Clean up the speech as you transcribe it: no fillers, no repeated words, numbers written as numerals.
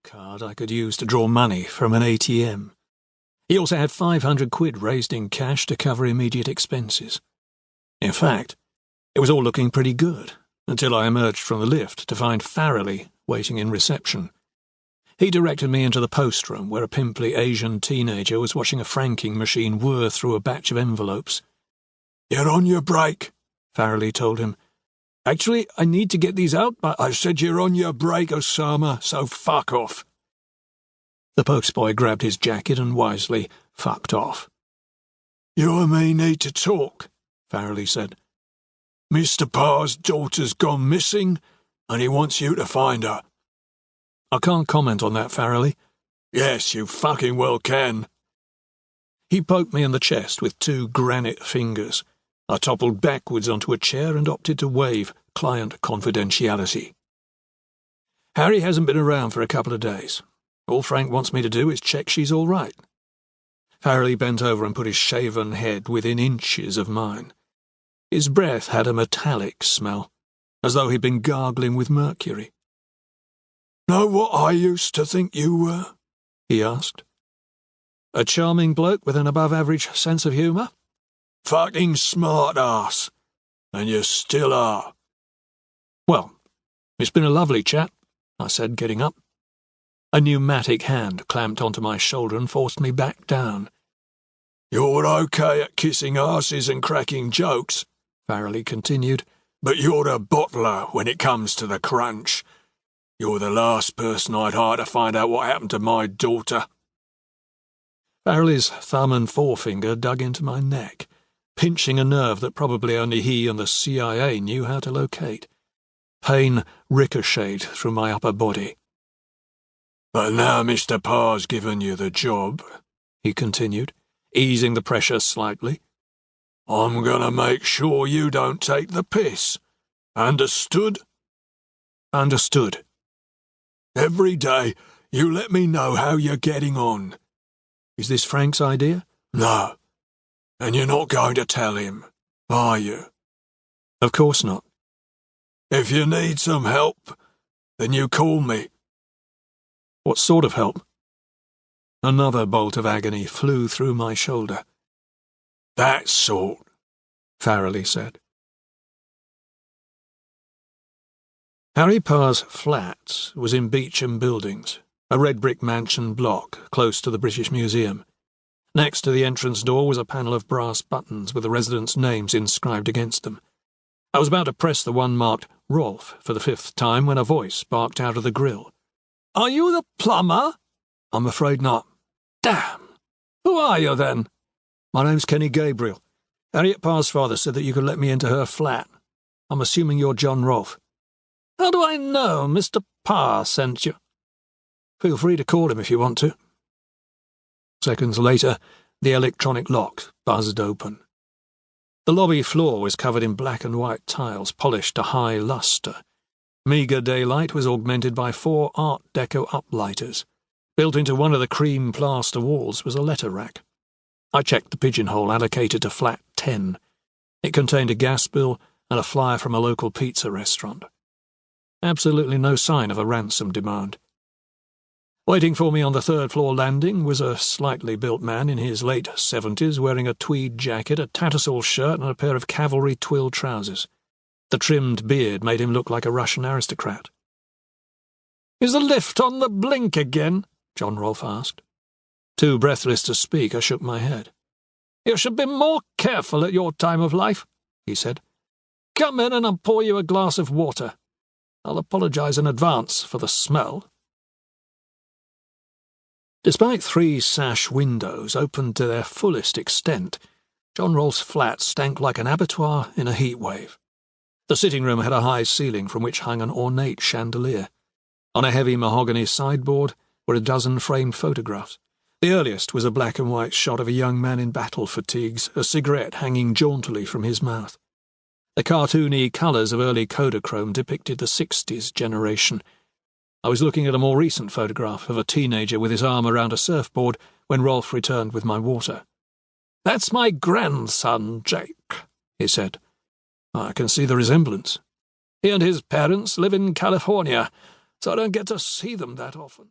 card I could use to draw money from an ATM. He also had 500 quid raised in cash to cover immediate expenses. In fact, it was all looking pretty good, until I emerged from the lift to find Farrelly waiting in reception. He directed me into the post room, where a pimply Asian teenager was watching a franking machine whir through a batch of envelopes. "You're on your break," Farrelly told him. "Actually, I need to get these out, but I said you're on your break, Osama, so fuck off." The postboy grabbed his jacket and wisely fucked off. "You and me need to talk," Farrelly said. "Mr. Parr's daughter's gone missing, and he wants you to find her." "I can't comment on that, Farrelly." "Yes, you fucking well can." He poked me in the chest with 2 granite fingers. I toppled backwards onto a chair and opted to waive client confidentiality. "Harry hasn't been around for a couple of days. All Frank wants me to do is check she's all right." Farrelly bent over and put his shaven head within inches of mine. His breath had a metallic smell, as though he'd been gargling with mercury. "Know what I used to think you were?" he asked. "A charming bloke with an above-average sense of humour?" "Fucking smart-ass. And you still are." "Well, it's been a lovely chat," I said, getting up. A pneumatic hand clamped onto my shoulder and forced me back down. "You're okay at kissing asses and cracking jokes," Farrelly continued, "but you're a bottler when it comes to the crunch. You're the last person I'd hire to find out what happened to my daughter." Farrelly's thumb and forefinger dug into my neck, pinching a nerve that probably only he and the CIA knew how to locate. Pain ricocheted through my upper body. "But now Mr. Parr's given you the job," he continued, easing the pressure slightly, "I'm gonna make sure you don't take the piss. Understood?" "Understood." "Every day you let me know how you're getting on." "Is this Frank's idea?" "No. And you're not going to tell him, are you?" "Of course not." "If you need some help, then you call me." "What sort of help?" Another bolt of agony flew through my shoulder. "That sort," Farrelly said. Harry Parr's flat was in Beecham Buildings, a red brick mansion block close to the British Museum. Next to the entrance door was a panel of brass buttons with the residents' names inscribed against them. I was about to press the one marked Rolf for the 5th time when a voice barked out of the grill. "Are you the plumber?" "I'm afraid not." "Damn! Who are you, then?" "My name's Kenny Gabriel. Harriet Parr's father said that you could let me into her flat. I'm assuming you're John Rolfe." "How do I know Mr. Parr sent you?" "Feel free to call him if you want to." Seconds later, the electronic lock buzzed open. The lobby floor was covered in black and white tiles polished to high lustre. Meagre daylight was augmented by 4 Art Deco uplighters. Built into one of the cream plaster walls was a letter rack. I checked the pigeonhole allocated to flat 10. It contained a gas bill and a flyer from a local pizza restaurant. Absolutely no sign of a ransom demand. Waiting for me on the 3rd-floor landing was a slightly built man in his late 70s wearing a tweed jacket, a Tattersall shirt and a pair of cavalry twill trousers. The trimmed beard made him look like a Russian aristocrat. "Is the lift on the blink again?" John Rolfe asked. Too breathless to speak, I shook my head. "You should be more careful at your time of life," he said. "Come in and I'll pour you a glass of water. I'll apologize in advance for the smell." Despite 3 sash windows opened to their fullest extent, John Rolfe's flat stank like an abattoir in a heat wave. The sitting room had a high ceiling from which hung an ornate chandelier. On a heavy mahogany sideboard were a dozen framed photographs. The earliest was a black and white shot of a young man in battle fatigues, a cigarette hanging jauntily from his mouth. The cartoony colours of early Kodachrome depicted the 60s generation. I was looking at a more recent photograph of a teenager with his arm around a surfboard when Rolfe returned with my water. "That's my grandson, Jake," he said. "I can see the resemblance. He and his parents live in California, so I don't get to see them that often."